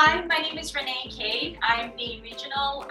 Hi, my name is Renee Cade. I'm the regional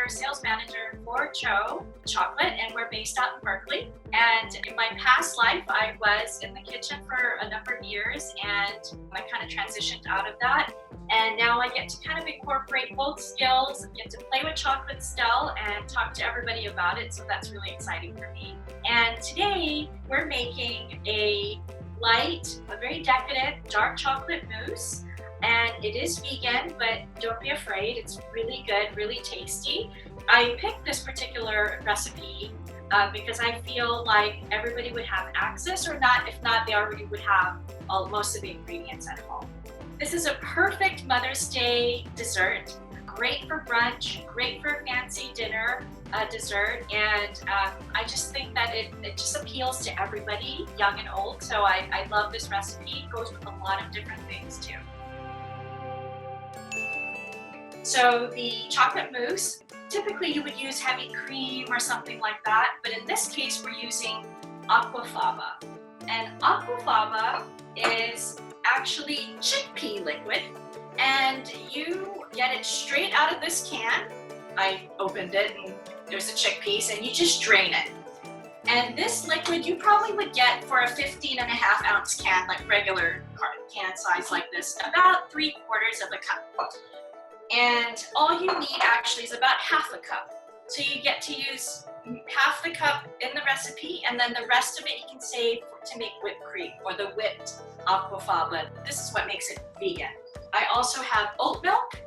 sales manager for TCHO Chocolate, and we're based out in Berkeley. And in my past life, I was in the kitchen for a number of years, and I kind of transitioned out of that. And now I get to kind of incorporate both skills, get to play with chocolate still, and talk to everybody about it. So that's really exciting for me. And today we're making a light, a very decadent dark chocolate mousse. And it is vegan, but don't be afraid, it's really good, really tasty. I picked this particular recipe because I feel like everybody would have access, or not, if not, they already would have most of the ingredients at home. This is a perfect Mother's Day dessert, great for brunch, great for fancy dinner dessert, and I just think that it just appeals to everybody, young and old, so I love this recipe. It goes with a lot of different things too. So the chocolate mousse, typically you would use heavy cream or something like that, but in this case we're using aquafaba. And aquafaba is actually chickpea liquid, and you get it straight out of this can. I opened it and there's a chickpeas, and you just drain it. And this liquid you probably would get for a 15.5 ounce can, like regular can size like this, about 3/4 of a cup. And all you need actually is about half a cup. So you get to use half the cup in the recipe, and then the rest of it you can save to make whipped cream or the whipped aquafaba. This is what makes it vegan. I also have oat milk,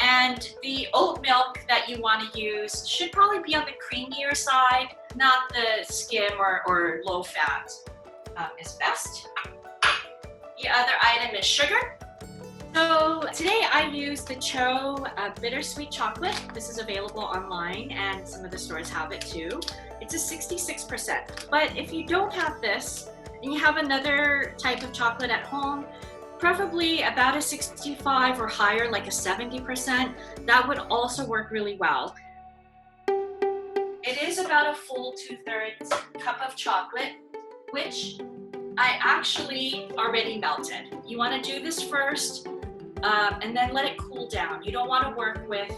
and the oat milk that you want to use should probably be on the creamier side, not the skim or low fat is best. The other item is sugar. So today I use the TCHO bittersweet chocolate. This is available online, and some of the stores have it too. It's a 66%. But if you don't have this and you have another type of chocolate at home, preferably about a 65 or higher, like a 70%, that would also work really well. It is about a full 2/3 cup of chocolate, which I actually already melted. You want to do this first. And then let it cool down. You don't want to work with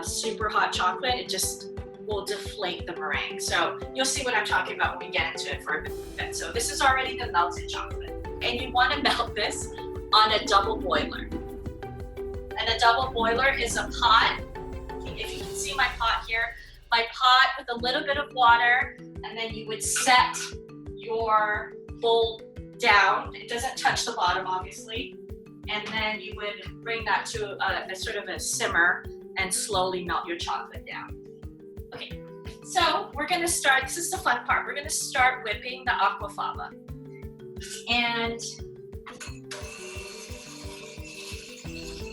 super hot chocolate. It just will deflate the meringue. So you'll see what I'm talking about when we get into it for a bit. So this is already the melted chocolate. And you want to melt this on a double boiler. And a double boiler is a pot. If you can see my pot here, my pot with a little bit of water, and then you would set your bowl down. It doesn't touch the bottom, obviously. And then you would bring that to a sort of a simmer and slowly melt your chocolate down. Okay, so we're gonna start, this is the fun part, we're gonna start whipping the aquafaba. And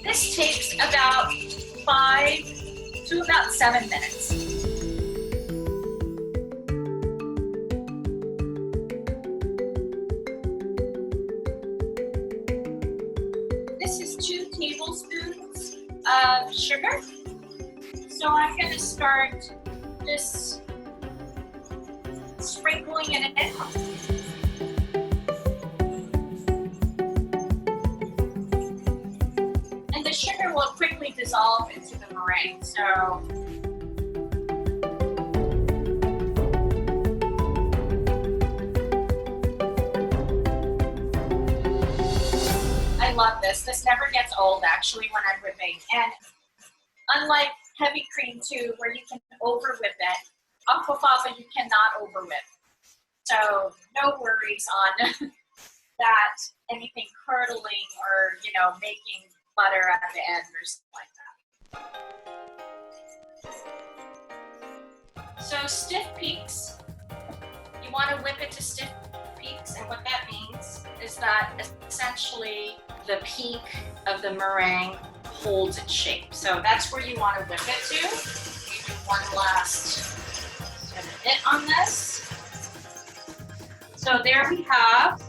this takes about 5 to about 7 minutes. This is 2 tablespoons of sugar. So I'm going to start just sprinkling it in. And the sugar will quickly dissolve into the meringue. So I love this. This never gets old actually when I'm whipping. And unlike heavy cream too, where you can over whip it, aquafaba you cannot over whip. So no worries on that, anything curdling or making butter at the end or something like that. So stiff peaks, you want to whip it to stiff peaks, and what that means is that essentially the peak of the meringue holds its shape. So that's where you want to whip it to. You do one last hit on this. So there we have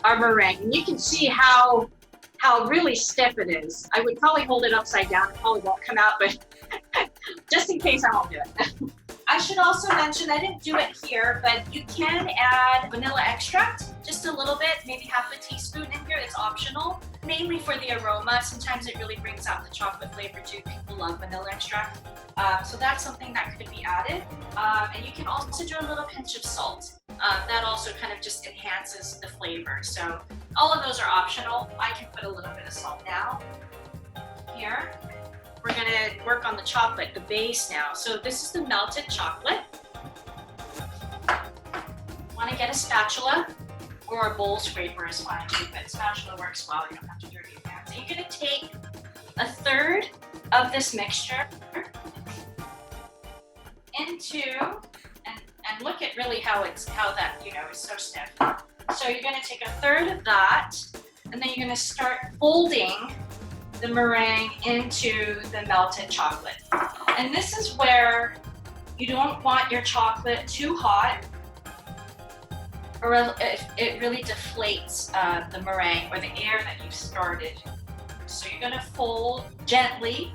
our meringue. And you can see how really stiff it is. I would probably hold it upside down. It probably won't come out, but just in case I won't do it. I should also mention, I didn't do it here, but you can add vanilla extract, just a little bit, maybe half a teaspoon in here, it's optional. mainly for the aroma. Sometimes it really brings out the chocolate flavor too. People love vanilla extract. So that's something that could be added. And you can also do a little pinch of salt. That also kind of just enhances the flavor. So all of those are optional. I can put a little bit of salt now. Here, we're gonna work on the chocolate, the base now. So this is the melted chocolate. Want to get a spatula or a bowl scraper is fine too, but spatula works well. You don't have to dirty your hands. So you're gonna take a third of this mixture into, and look at really how that, you know, is so stiff. So you're gonna take a third of that, and then you're gonna start folding the meringue into the melted chocolate. And this is where you don't want your chocolate too hot, or it really deflates the meringue or the air that you've started. So you're gonna fold gently,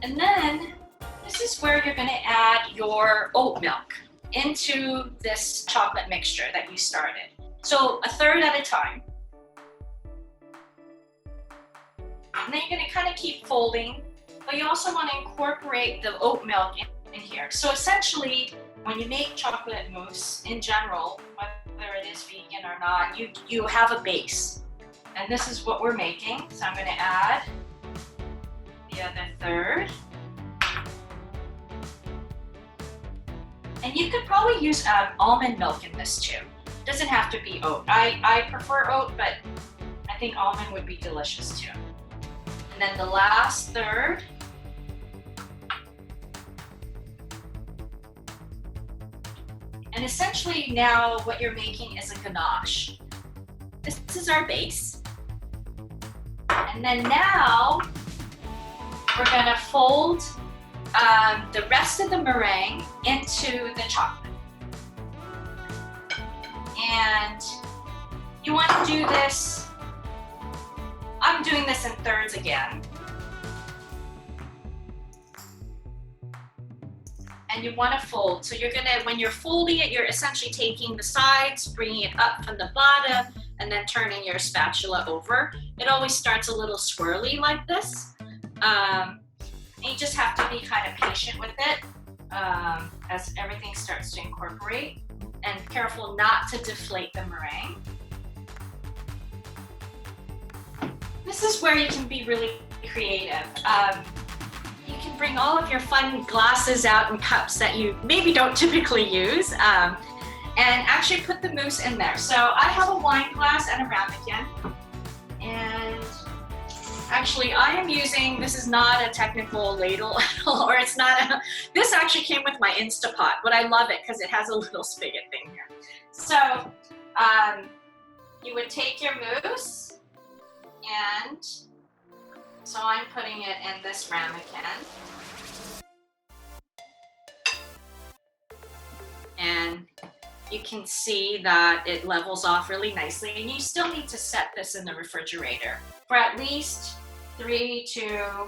and then this is where you're gonna add your oat milk into this chocolate mixture that you started. So a third at a time. And then you're gonna kind of keep folding, but you also wanna incorporate the oat milk in here. So essentially, when you make chocolate mousse in general, whether it is vegan or not, you have a base. And this is what we're making. So I'm gonna add the other third. And you could probably use almond milk in this too. It doesn't have to be oat. I prefer oat, but I think almond would be delicious too. And then the last third. And essentially now what you're making is a ganache. This is our base. And then now we're gonna fold the rest of the meringue into the chocolate. And you want to do this, I'm doing this in thirds again. And you want to fold. So you're gonna, when you're folding it, you're essentially taking the sides, bringing it up from the bottom, and then turning your spatula over. It always starts a little swirly like this. And you just have to be kind of patient with it as everything starts to incorporate, and careful not to deflate the meringue. This is where you can be really creative. You can bring all of your fun glasses out and cups that you maybe don't typically use, and actually put the mousse in there. So I have a wine glass and a ramekin, and actually I am using, this is not a technical ladle at all, or it's not a, this actually came with my Instapot, but I love it because it has a little spigot thing here. So you would take your mousse, and so I'm putting it in this ramekin. And you can see that it levels off really nicely, and you still need to set this in the refrigerator for at least 3 to,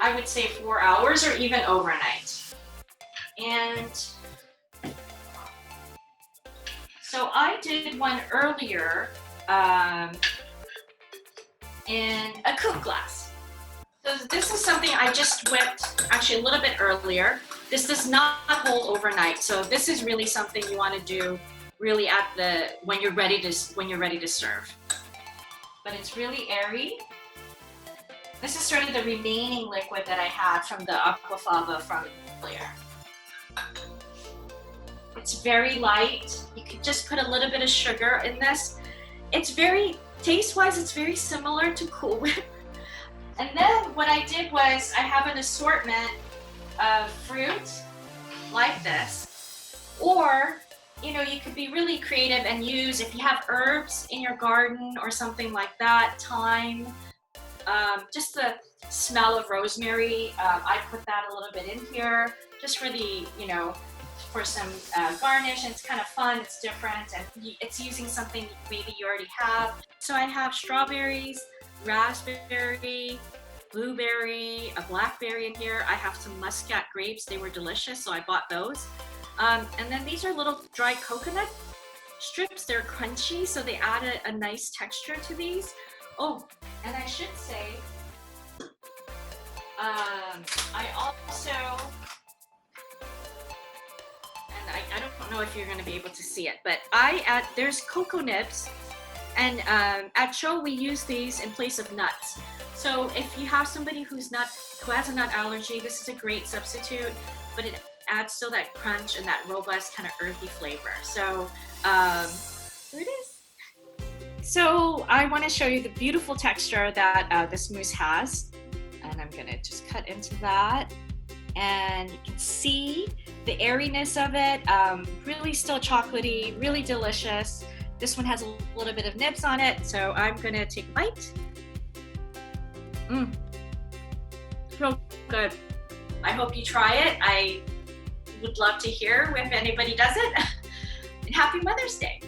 I would say 4 hours, or even overnight. And so I did one earlier in a coupe glass. So this is something I just whipped actually a little bit earlier. This does not hold overnight, so this is really something you want to do really at the when you're ready to serve. But it's really airy. This is sort of the remaining liquid that I had from the aquafaba from earlier. It's very light. You could just put a little bit of sugar in this. It's very, taste-wise, it's very similar to Cool Whip. And then what I did was I have an assortment of fruit like this, or you know, you could be really creative and use, if you have herbs in your garden or something like that, thyme, just the smell of rosemary. I put that a little bit in here just for the, you know, for some garnish, and it's kind of fun, it's different, and it's using something maybe you already have. So I have strawberries, raspberry, blueberry, a blackberry in here. I have some muscat grapes. They were delicious, so I bought those. And then these are little dry coconut strips. They're crunchy, so they add a nice texture to these. Oh, and I should say, I also, and I don't know if you're going to be able to see it, but there's cocoa nibs, and at Cho we use these in place of nuts. So if you have somebody who has a nut allergy, this is a great substitute, but it adds still that crunch and that robust kind of earthy flavor. So here it is. So I want to show you the beautiful texture that this mousse has, and I'm gonna just cut into that, and you can see the airiness of it, really still chocolatey, really delicious. This one has a little bit of nibs on it, so I'm gonna take a bite. So good. I hope you try it. I would love to hear if anybody does it. And happy Mother's Day.